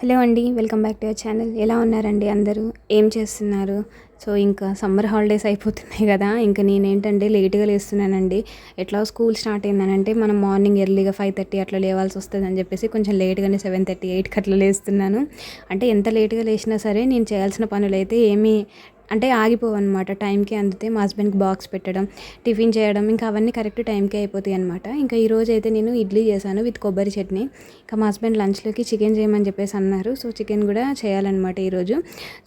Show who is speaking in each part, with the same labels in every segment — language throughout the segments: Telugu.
Speaker 1: హలో అండి, welcome back to our channel. ఎలా ఉన్నారండి అందరూ? ఏం చేస్తున్నారు? సో ఇంకా సమ్మర్ హాలిడేస్ అయిపోతున్నాయి కదా, ఇంకా నేనేంటంటే లేట్గా లేస్తున్నానండి. ఎట్లా స్కూల్ స్టార్ట్ అయిందనంటే మనం మార్నింగ్ ఎర్లీగా 5:30 అట్లా లేవాల్సి వస్తుంది అని చెప్పేసి కొంచెం లేట్గానే 7:30 8కి అట్లా లేస్తున్నాను. అంటే ఎంత లేట్గా లేచినా సరే నేను చేయాల్సిన పనులు అయితే ఏమీ అంటే ఆగిపోవన్నమాట. టైంకి అందితే మా హస్బెండ్కి బాక్స్ పెట్టడం, టిఫిన్ చేయడం, ఇంకా అవన్నీ కరెక్ట్ టైంకే అయిపోతాయి అనమాట. ఇంకా ఈరోజు అయితే నేను ఇడ్లీ చేశాను విత్ కొబ్బరి చట్నీ. ఇంకా మా హస్బెండ్ లంచ్లోకి చికెన్ చేయమని చెప్పేసి అన్నారు. సో చికెన్ కూడా చేయాలన్నమాట ఈరోజు.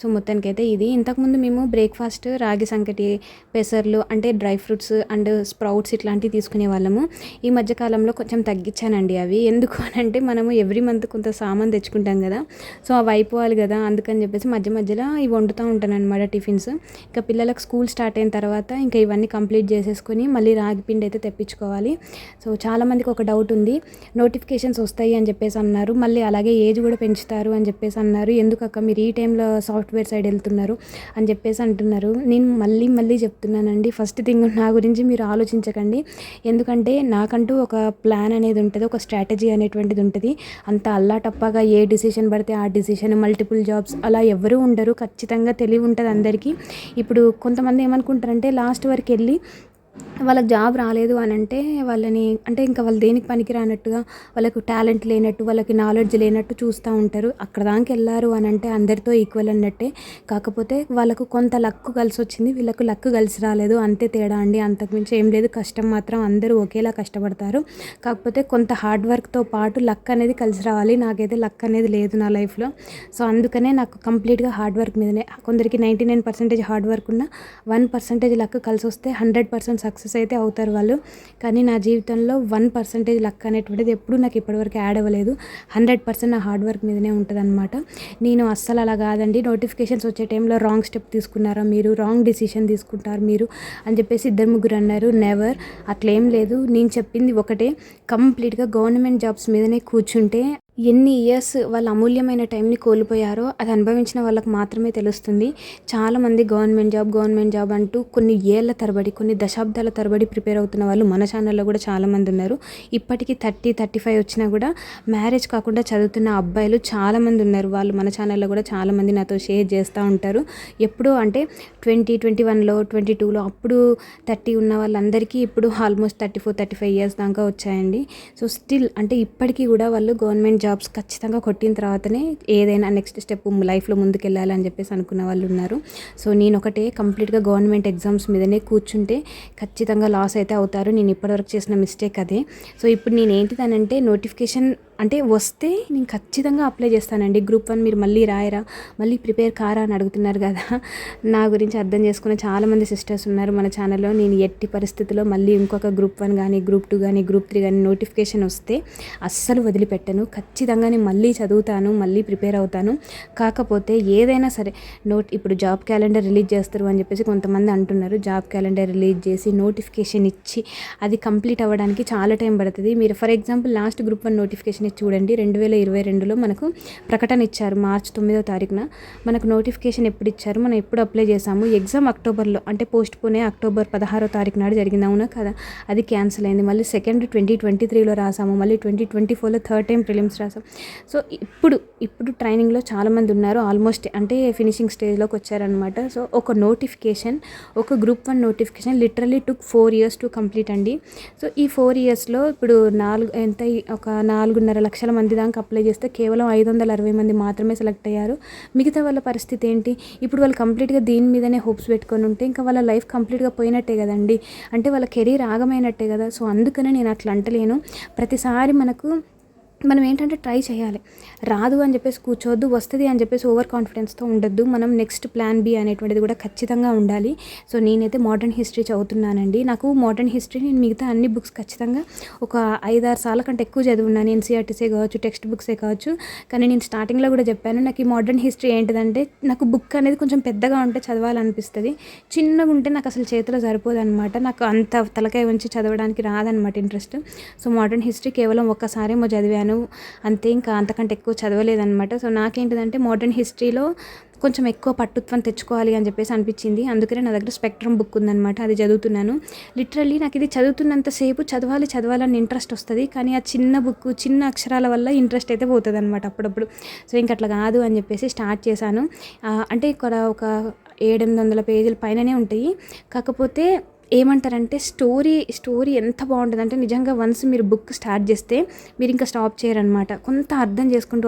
Speaker 1: సో మొత్తానికైతే ఇది. ఇంతకుముందు మేము బ్రేక్ఫాస్ట్ రాగి సంకటి, పెసర్లు అంటే డ్రై ఫ్రూట్స్ అండ్ స్ప్రౌట్స్ ఇట్లాంటివి తీసుకునే వాళ్ళము. ఈ మధ్యకాలంలో కొంచెం తగ్గించానండి అవి. ఎందుకు అని అంటే మనము ఎవ్రీ మంత్ కొంత సామాన్ తెచ్చుకుంటాం కదా, సో అవి అయిపోవాలి కదా, అందుకని చెప్పేసి మధ్య మధ్యలో ఇవి వండుతూ ఉంటాను అనమాట టిఫిన్స్. ఇంకా పిల్లలకు స్కూల్ స్టార్ట్ అయిన తర్వాత ఇంకా ఇవన్నీ కంప్లీట్ చేసేసుకొని మళ్ళీ రాగి పిండి అయితే తెప్పించుకోవాలి. సో చాలామందికి ఒక డౌట్ ఉంది, నోటిఫికేషన్స్ వస్తాయి అని చెప్పేసి అన్నారు, మళ్ళీ అలాగే ఏజ్ కూడా పెంచుతారు అని చెప్పేసి అన్నారు. ఎందుకక్క మీరు ఈ టైంలో సాఫ్ట్వేర్ సైడ్ వెళ్తున్నారు అని చెప్పేసి అంటున్నారు. నేను మళ్ళీ చెప్తున్నానండి, ఫస్ట్ థింగ్ నా గురించి మీరు ఆలోచించకండి. ఎందుకంటే నాకంటూ ఒక ప్లాన్ అనేది ఉంటుంది, ఒక స్ట్రాటజీ అనేటువంటిది ఉంటుంది. అంత అల్లాటప్పగా ఏ డిసిషన్ పడితే ఆ డిసిషన్, మల్టిపుల్ జాబ్స్ అలా ఎవరూ ఉండరు. ఖచ్చితంగా తెలివి ఉంటుంది అందరికీ. ఇప్పుడు కొంతమంది ఏమనుకుంటారంటే లాస్ట్ వరకు వెళ్ళి వాళ్ళకి జాబ్ రాలేదు అని అంటే వాళ్ళని అంటే ఇంకా వాళ్ళు దేనికి పనికి రానట్టుగా, వాళ్ళకు టాలెంట్ లేనట్టు, వాళ్ళకి నాలెడ్జ్ లేనట్టు చూస్తూ ఉంటారు. అక్కడ దానికి వెళ్ళారు అని అంటే అందరితో ఈక్వల్ అన్నట్టే. కాకపోతే వాళ్ళకు కొంత లక్ కలిసి వచ్చింది, వీళ్ళకు లక్ కలిసి రాలేదు, అంతే తేడా అండి. అంతకుమించి ఏం లేదు. కష్టం మాత్రం అందరూ ఒకేలా కష్టపడతారు. కాకపోతే కొంత హార్డ్ వర్క్తో పాటు లక్ అనేది కలిసి రావాలి. నాకైతే లక్ అనేది లేదు నా లైఫ్లో. సో అందుకనే నాకు కంప్లీట్గా హార్డ్ వర్క్ మీదనే. కొందరికి 99% హార్డ్ వర్క్ ఉన్న 1% లక్ కలిసి వస్తే 100% సక్సెస్ అయితే అవుతారు వాళ్ళు. కానీ నా జీవితంలో 1% లక్ అనేటువంటిది ఎప్పుడు నాకు ఇప్పటివరకు యాడ్ అవ్వలేదు. 100% నా హార్డ్ వర్క్ మీదనే ఉంటుంది అనమాట. నేను అస్సలు అలా కాదండి, నోటిఫికేషన్స్ వచ్చే టైంలో రాంగ్ స్టెప్ తీసుకున్నారా మీరు, రాంగ్ డిసిషన్ తీసుకుంటారు మీరు అని చెప్పేసి 2-3 అన్నారు. నెవర్, అట్లేం లేదు. నేను చెప్పింది ఒకటే, కంప్లీట్గా గవర్నమెంట్ జాబ్స్ మీదనే కూర్చుంటే ఎన్ని ఇయర్స్ వాళ్ళ అమూల్యమైన టైంని కోల్పోయారో అది అనుభవించిన వాళ్ళకి మాత్రమే తెలుస్తుంది. చాలామంది గవర్నమెంట్ జాబ్ అంటూ కొన్ని ఏళ్ల తరబడి, కొన్ని దశాబ్దాల తరబడి ప్రిపేర్ అవుతున్న వాళ్ళు మన ఛానల్లో కూడా చాలామంది ఉన్నారు. ఇప్పటికీ 30-35 వచ్చినా కూడా మ్యారేజ్ కాకుండా చదువుతున్న అబ్బాయిలు చాలామంది ఉన్నారు. వాళ్ళు మన ఛానల్లో కూడా చాలామంది నాతో షేర్ చేస్తూ ఉంటారు. ఎప్పుడో అంటే 2021లో 22లో అప్పుడు 30 ఉన్న వాళ్ళందరికీ ఇప్పుడు ఆల్మోస్ట్ 34-35 ఇయర్స్ దాకా వచ్చాయండి. సో స్టిల్ అంటే ఇప్పటికీ కూడా వాళ్ళు గవర్నమెంట్ జాబ్స్ ఖచ్చితంగా కొట్టిన తర్వాతనే ఏదైనా నెక్స్ట్ స్టెప్ లైఫ్లో ముందుకెళ్ళాలి అని చెప్పేసి అనుకున్న వాళ్ళు ఉన్నారు. సో నేను ఒకటే, కంప్లీట్గా గవర్నమెంట్ ఎగ్జామ్స్ మీదనే కూర్చుంటే ఖచ్చితంగా లాస్ అయితే అవుతారు. నేను ఇప్పటివరకు చేసిన మిస్టేక్ అదే. సో ఇప్పుడు నేను ఏంటిదనంటే నోటిఫికేషన్ అంటే వస్తే నేను ఖచ్చితంగా అప్లై చేస్తానండి. గ్రూప్ 1 మీరు మళ్ళీ రాయరా, మళ్ళీ ప్రిపేర్ కారా అని అడుగుతున్నారు కదా, నా గురించి అర్థం చేసుకునే చాలామంది సిస్టర్స్ ఉన్నారు మన ఛానల్లో. నేను ఎట్టి పరిస్థితుల్లో మళ్ళీ ఇంకొక గ్రూప్ 1 కానీ, గ్రూప్ 2 కానీ, గ్రూప్ 3 కానీ నోటిఫికేషన్ వస్తే అస్సలు వదిలిపెట్టను. ఖచ్చితంగా నేను మళ్ళీ చదువుతాను, మళ్ళీ ప్రిపేర్ అవుతాను. కాకపోతే ఏదైనా సరే ఇప్పుడు జాబ్ క్యాలెండర్ రిలీజ్ చేస్తారు అని చెప్పేసి కొంతమంది అంటున్నారు. జాబ్ క్యాలెండర్ రిలీజ్ చేసి నోటిఫికేషన్ ఇచ్చి అది కంప్లీట్ అవ్వడానికి చాలా టైం పడుతుంది. మీరు for example last group 1 notification చూడండి, 2022లో మనకు ప్రకటన ఇచ్చారు. మార్చి 9వ తారీఖున మనకు నోటిఫికేషన్ ఎప్పుడు ఇచ్చారు, మనం ఎప్పుడు అప్లై చేసాము. ఎగ్జామ్ అక్టోబర్లో అంటే పోస్ట్ పోనే అక్టోబర్ 16వ తారీఖు నాడు జరిగింది, అవునా కదా, అది క్యాన్సిల్ అయింది. మళ్ళీ సెకండ్ 2023లో రాసాము, మళ్ళీ 2024లో థర్డ్ టైం ప్రిలిమ్స్ రాసాం. సో ఇప్పుడు ట్రైనింగ్లో చాలామంది ఉన్నారు. ఆల్మోస్ట్ అంటే ఫినిషింగ్ స్టేజ్లోకి వచ్చారనమాట. సో ఒక నోటిఫికేషన్, ఒక group 1 notification literally took 4 years to complete అండి. సో ఈ 4 yearsలో ఇప్పుడు ఒక 4.5 లక్షల మంది దాకా అప్లై చేస్తే కేవలం 560 మంది మాత్రమే సెలెక్ట్ అయ్యారు. మిగతా వాళ్ళ పరిస్థితి ఏంటి? ఇప్పుడు వాళ్ళు కంప్లీట్గా దీని మీదనే హోప్స్ పెట్టుకొని ఉంటే ఇంకా వాళ్ళ లైఫ్ కంప్లీట్గా పోయినట్టే కదండి, అంటే వాళ్ళ కెరీర్ ఆగమైనట్టే కదా. సో అందుకనే నేను అట్లా అంటలేను. ప్రతిసారి మనం ఏంటంటే ట్రై చేయాలి. రాదు అని చెప్పేసి కూర్చోవద్దు, వస్తుంది అని చెప్పేసి ఓవర్ కాన్ఫిడెన్స్తో ఉండొద్దు. మనం నెక్స్ట్ ప్లాన్ బి అనేటువంటిది కూడా ఖచ్చితంగా ఉండాలి. సో నేనైతే మోడర్న్ హిస్టరీ చదువుతున్నానండి. నాకు మోడర్న్ హిస్టరీ నేను మిగతా అన్ని బుక్స్ ఖచ్చితంగా ఒక 5-6 సార్ల కంటే ఎక్కువ చదువున్నాను. ఎన్సీఆర్టీసే కావచ్చు, టెక్స్ట్ బుక్సే కావచ్చు. కానీ నేను స్టార్టింగ్లో కూడా చెప్పాను, నాకు ఈ మోడర్న్ హిస్టరీ ఏంటిదంటే నాకు బుక్ అనేది కొంచెం పెద్దగా ఉంటే చదవాలనిపిస్తుంది, చిన్నగా ఉంటే నాకు అసలు చేతిలో సరిపోదన్నమాట. నాకు అంత తలకాయ ఉంచి చదవడానికి రాదనమాట ఇంట్రెస్ట్. సో మోడర్న్ హిస్టరీ కేవలం ఒక్కసారేమో చదివాను, చదివాను అంతే, ఇంకా అంతకంటే ఎక్కువ చదవలేదనమాట. సో నాకేంటిదంటే మోడర్న్ హిస్టరీలో కొంచెం ఎక్కువ పట్టుత్వం తెచ్చుకోవాలి అని చెప్పేసి అనిపించింది. అందుకనే నా దగ్గర స్పెక్ట్రమ్ బుక్ ఉందనమాట, అది చదువుతున్నాను. లిటరల్లీ నాకు ఇది చదువుతున్నంతసేపు చదవాలని ఇంట్రెస్ట్ వస్తుంది, కానీ ఆ చిన్న బుక్ చిన్న అక్షరాల వల్ల ఇంట్రెస్ట్ అయితే పోతుంది అనమాట అప్పుడప్పుడు. సో ఇంక అట్లా కాదు అని చెప్పేసి స్టార్ట్ చేశాను. అంటే ఇక్కడ ఒక 700-800 పేజీల పైననే ఉంటాయి. కాకపోతే ఏమంటారంటే స్టోరీ ఎంత బాగుంటుందంటే నిజంగా వన్స్ మీరు బుక్ స్టార్ట్ చేస్తే మీరు ఇంకా స్టాప్ చేయరనమాట. కొంత అర్థం చేసుకుంటూ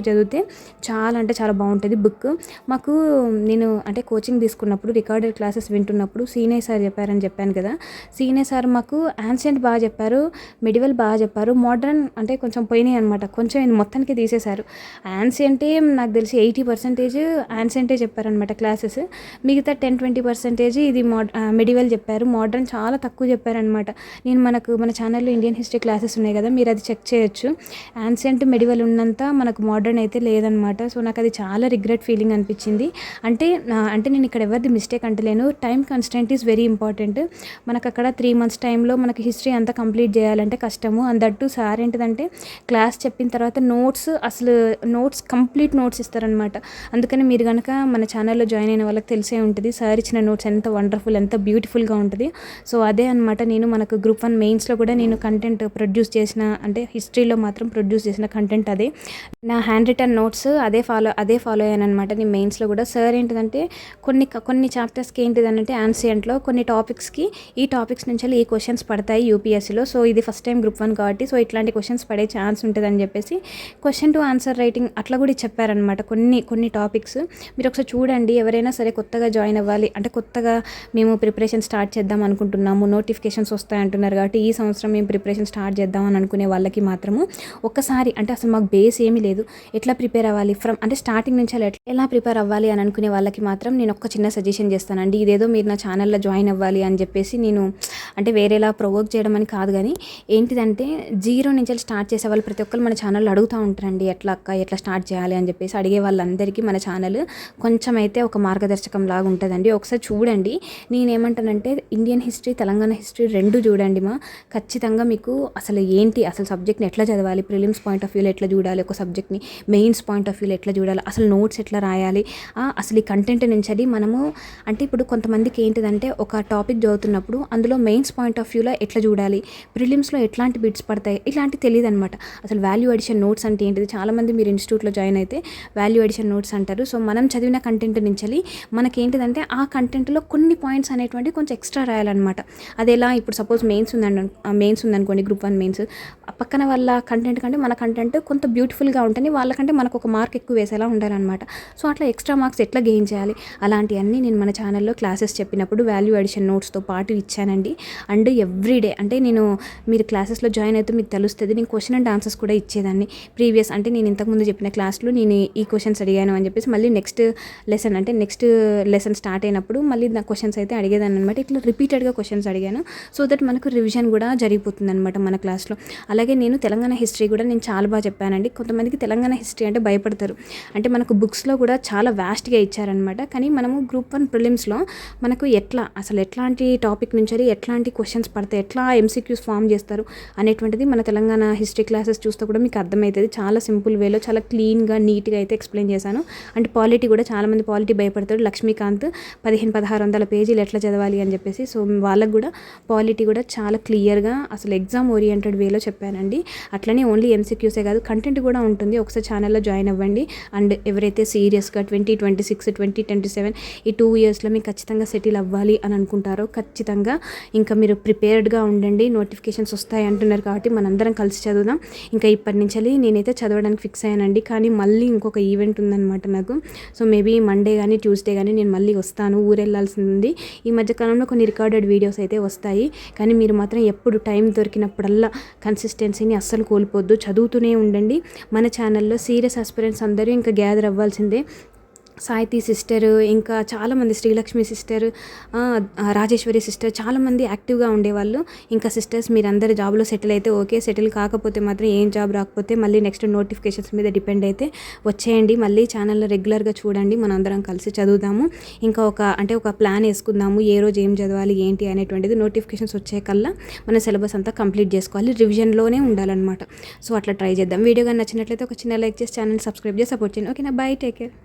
Speaker 1: చదివితే చాలా అంటే చాలా బాగుంటుంది బుక్. మాకు నేను అంటే కోచింగ్ తీసుకున్నప్పుడు రికార్డెడ్ క్లాసెస్ వింటున్నప్పుడు సీనియర్ సార్ చెప్పారని చెప్పాను కదా, సీనియర్ సార్ మాకు యాన్షియంట్ బాగా చెప్పారు, మెడివల్ బాగా చెప్పారు, మోడర్న్ అంటే కొంచెం పోయినాయి అనమాట, కొంచెం మొత్తానికి తీసేశారు. యాన్షియంటే నాకు తెలిసి 80% యాన్షియంటే చెప్పారనమాట క్లాసెస్, మిగతా 10-20% ఇది మెడివల్ చెప్పారు. మోడర్న్ చాలా తక్కువ చెప్పారనమాట. నేను మన ఛానల్లో ఇండియన్ హిస్టరీ క్లాసెస్ ఉన్నాయి కదా, మీరు అది చెక్ చేయొచ్చు. యాన్షియంట్ మెడివల్ ఉన్నంత మనకు మోడర్న్ అయితే లేదనమాట. సో నాకు అది చాలా రిగ్రెట్ ఫీలింగ్ అనిపించింది. అంటే నేను ఇక్కడ ఎవరిది మిస్టేక్ అంటలేను, time constant is very important. మనకు అక్కడ 3 months టైంలో మనకి హిస్టరీ అంతా కంప్లీట్ చేయాలంటే కష్టము. అందట్టు సార్ ఏంటిదంటే క్లాస్ చెప్పిన తర్వాత కంప్లీట్ నోట్స్ ఇస్తారనమాట. అందుకని మీరు కనుక మన ఛానల్లో జాయిన్ అయిన వాళ్ళకి తెలిసే ఉంటుంది సార్ ఇచ్చిన నోట్స్ ఎంత వండర్ఫుల్, ఎంత బ్యూటిఫుల్గా ఉంటుంది. సో అదే అనమాట, నేను మనకు గ్రూప్ 1 మెయిన్స్లో కూడా నేను కంటెంట్ ప్రొడ్యూస్ చేసిన, అంటే హిస్టరీలో మాత్రం ప్రొడ్యూస్ చేసిన కంటెంట్ అదే. నా హ్యాండ్ రిటర్న్ నోట్స్ అదే ఫాలో అయ్యాను అనమాట నేను మెయిన్స్లో కూడా. సార్ ఏంటిదంటే కొన్ని చాప్టర్స్కి ఏంటిదనంటే యాన్షియంట్లో కొన్ని టాపిక్స్కి ఈ టాపిక్స్ నుంచి ఈ క్వశ్చన్స్ పడతాయి యూపీఎస్సీలో. సో ఇది ఫస్ట్ టైం గ్రూప్ 1 కాబట్టి సో ఇట్లాంటి క్వశ్చన్స్ పడే ఛాన్స్ ఉంటుందని చెప్పేసి క్వశ్చన్ టు ఆన్సర్ రైటింగ్ అట్లా కూడా చెప్పారనమాట. కొన్ని టాపిక్స్ మీరు ఒకసారి చూడండి. ఎవరైనా సరే కొత్తగా జాయిన్ అవ్వాలి అంటే కొత్తగా మేము ప్రిపరేషన్ స్టార్ట్ చేద్దాం అనుకుంటున్నాము, నోటిఫికేషన్స్ వస్తాయంటున్నారు కాబట్టి ఈ సంవత్సరం మేము ప్రిపరేషన్ స్టార్ట్ చేద్దామని అనుకునే వాళ్ళకి మాత్రము ఒక్కసారి అంటే అసలు మాకు బేస్ ఏమీ లేదు, ఎట్లా ప్రిపేర్ అవ్వాలి అంటే స్టార్టింగ్ నుంచి ఎలా ప్రిపేర్ అవ్వాలి అని అనుకునే వాళ్ళకి మాత్రం నేను ఒక చిన్న సజెషన్ చేస్తానండి. ఇదేదో మీరు నా ఛానల్లో జాయిన్ అవ్వాలి అని చెప్పేసి నేను అంటే వేరేలా ప్రొవోక్ చేయడం అని కాదు, కానీ ఏంటిదంటే 0 నుంచి స్టార్ట్ చేసే వాళ్ళు ప్రతి ఒక్కరు మన ఛానల్లో అడుగుతూ ఉంటారండి, ఎట్లా స్టార్ట్ చేయాలి అని చెప్పేసి అడిగే వాళ్ళందరికీ మన ఛానల్ కొంచెం అయితే ఒక మార్గదర్శకం లాగా ఉంటుందండి. ఒకసారి చూడండి. నేనేమంటానంటే ఇండియన్ హిస్టరీ, తెలంగాణ హిస్టరీ 2 చూడండి ఖచ్చితంగా మీకు అసలు సబ్జెక్ట్ని ఎట్లా చదవాలి, ప్రిలిమ్స్ పాయింట్ ఆఫ్ వ్యూలో ఎట్లా చూడాలి ఒక సబ్జెక్ట్ని, మెయిన్స్ పాయింట్ ఆఫ్ వ్యూలో ఎట్లా చూడాలి, అసలు నోట్స్ ఎట్లా రాయాలి, అసలు ఈ కంటెంట్ నుంచి మనము అంటే ఇప్పుడు కొంతమందికి ఏంటిదంటే ఒక టాపిక్ చదువుతున్నప్పుడు అందులో మెయిన్స్ పాయింట్ ఆఫ్ వ్యూలో ఎట్లా చూడాలి, ప్రిలిమ్స్లో ఎట్లాంటి బిట్స్ పడతాయి ఇలాంటి తెలియదు అనమాట. అసలు వాల్యూ అడిషన్ నోట్స్ అంటే ఏంటిది, చాలామంది మీరు ఇన్స్టిట్యూట్లో జాయిన్ అయితే వాల్యూ అడిషన్ నోట్స్ అంటారు. సో మనం చదివిన కంటెంట్ నుంచి మనకేంటిదంటే ఆ కంటెంట్లో కొన్ని పాయింట్స్ అనేటువంటి కొంచెం ఎక్స్ట్రా రాయాలన్నమాట. అది ఎలా, ఇప్పుడు సపోజ్ మెయిన్స్ ఉందనుకోండి గ్రూప్ 1 మెయిన్స్, పక్కన వాళ్ళ కంటెంట్ కంటే మన కంటెంట్ కొంత బ్యూటిఫుల్గా ఉంటుంది, వాళ్ళకంటే మనకు ఒక మార్క్ ఎక్కువ వేసేలా ఉండాలన్నమాట. సో అట్లా ఎక్స్ట్రా మార్క్స్ ఎట్లా గెయిన్ చేయాలి అలాంటివన్నీ నేను మన ఛానల్లో క్లాసెస్ చెప్పినప్పుడు వాల్యూ అడిషన్ నోట్స్తో పాటు ఇచ్చానండి. అండ్ ఎవ్రీడే అంటే మీరు క్లాసెస్లో జాయిన్ అయితే మీకు తెలుస్తుంది, నేను క్వశ్చన్ అండ్ ఆన్సర్స్ కూడా ఇచ్చేదాన్ని. ప్రీవియస్ అంటే నేను ఇంతకుముందు చెప్పిన క్లాస్లో నేను ఈ క్వశ్చన్స్ అడిగాను అని చెప్పేసి మళ్ళీ నెక్స్ట్ లెసన్ స్టార్ట్ అయినప్పుడు మళ్ళీ నా క్వశ్చన్స్ అయితే అడిగేదాన్ని అనమాట. ఇట్లా రిపీటెడ్గా క్వశ్చన్స్ అడిగాను సో దట్ మనకు రివిజన్ కూడా జరిగిపోతుంది అనమాట మన క్లాస్లో. అలాగే నేను తెలంగాణ హిస్టరీ కూడా నేను చాలా బాగా చెప్పానండి. కొంతమందికి తెలంగాణ హిస్టరీ అంటే భయపడతారు, అంటే మనకు బుక్స్లో కూడా చాలా వాస్ట్గా ఇచ్చారనమాట. కానీ మనము గ్రూప్ 1 ప్రిలిమ్స్లో మనకు ఎట్లాంటి టాపిక్ నుంచి ఎట్లాంటి క్వశ్చన్స్ పడతాయి, ఎట్లా ఎంసీక్యూస్ ఫామ్ చేస్తారు అనేటువంటిది మన తెలంగాణ హిస్టరీ క్లాసెస్ చూస్తే కూడా మీకు అర్థమవుతుంది. చాలా సింపుల్ వేలో చాలా క్లీన్గా నీట్గా అయితే ఎక్స్ప్లెయిన్ చేశాను. అంటే పాలిటీ కూడా చాలామంది పాలిటీ భయపడతారు, లక్ష్మీకాంత్ 1500-1600 పేజీలు ఎట్లా చదవాలి అని చెప్పేసి. సో వాళ్ళకు కూడా పాలిటీ కూడా చాలా క్లియర్గా అసలు ఎగ్జామ్ ఓరియంటెడ్ వేలో చెప్పానండి. అట్లనే ఓన్లీ ఎంసీక్యూసే కాదు కంటెంట్ కూడా ఉంటుంది. ఒకసారి ఛానల్లో జాయిన్ అవ్వండి. అండ్ ఎవరైతే సీరియస్గా 2026, 2027 ఈ 2 yearsలో మీకు ఖచ్చితంగా సెటిల్ అవ్వాలి అని అనుకుంటారో ఖచ్చితంగా ఇంకా మీరు ప్రిపేర్డ్గా ఉండండి. నోటిఫికేషన్స్ వస్తాయి అంటున్నారు కాబట్టి మనందరం కలిసి చదువుదాం. ఇంకా ఇప్పటి నుంచి నేనైతే చదవడానికి ఫిక్స్ అయ్యానండి. కానీ మళ్ళీ ఇంకొక ఈవెంట్ ఉందన్నమాట నాకు. సో మేబీ మండే కానీ ట్యూస్డే కానీ నేను మళ్ళీ వస్తాను, ఊరు వెళ్ళాల్సి ఉంది. ఈ మధ్యకాలంలో కొన్ని రికార్డెడ్ వీడియోస్ అయితే వస్తాయి, కానీ మీరు మాత్రం ఎప్పుడు టైం దొరికినప్పుడల్లా కన్సిస్టెన్సీని అస్సలు కోల్పోద్దు, చదువుతూనే ఉండండి. మన ఛానల్లో సీరియస్ ఆస్పిరెంట్స్ అందరూ ఇంకా గ్యాదర్ అవ్వాల్సిందే. సాహితీ సిస్టర్, ఇంకా చాలామంది శ్రీలక్ష్మి సిస్టర్, రాజేశ్వరి సిస్టర్ చాలామంది యాక్టివ్గా ఉండేవాళ్ళు. ఇంకా సిస్టర్స్ మీరందరూ జాబ్లో సెటిల్ అయితే ఓకే, సెటిల్ కాకపోతే మాత్రం ఏం జాబ్ రాకపోతే మళ్ళీ నెక్స్ట్ నోటిఫికేషన్స్ మీద డిపెండ్ అయితే వచ్చేయండి. మళ్ళీ ఛానల్లో రెగ్యులర్గా చూడండి, మనం అందరం కలిసి చదువుదాము. ఇంకా ఒక ప్లాన్ వేసుకుందాము, ఏ రోజు ఏం చదవాలి ఏంటి అనేటువంటిది. నోటిఫికేషన్స్ వచ్చే కల్లా మన సిలబస్ అంతా కంప్లీట్ చేసుకోవాలి, రివిజన్లోనే ఉండాలన్నమాట. సో అట్లా ట్రై చేద్దాం. వీడియో కానీ నచ్చినట్లయితే ఒక చిన్న లైక్ చేసి ఛానల్ సబ్స్క్రైబ్ చేసి సపోర్ట్ చేయండి. ఓకేనా, బై, టేక్ కేర్.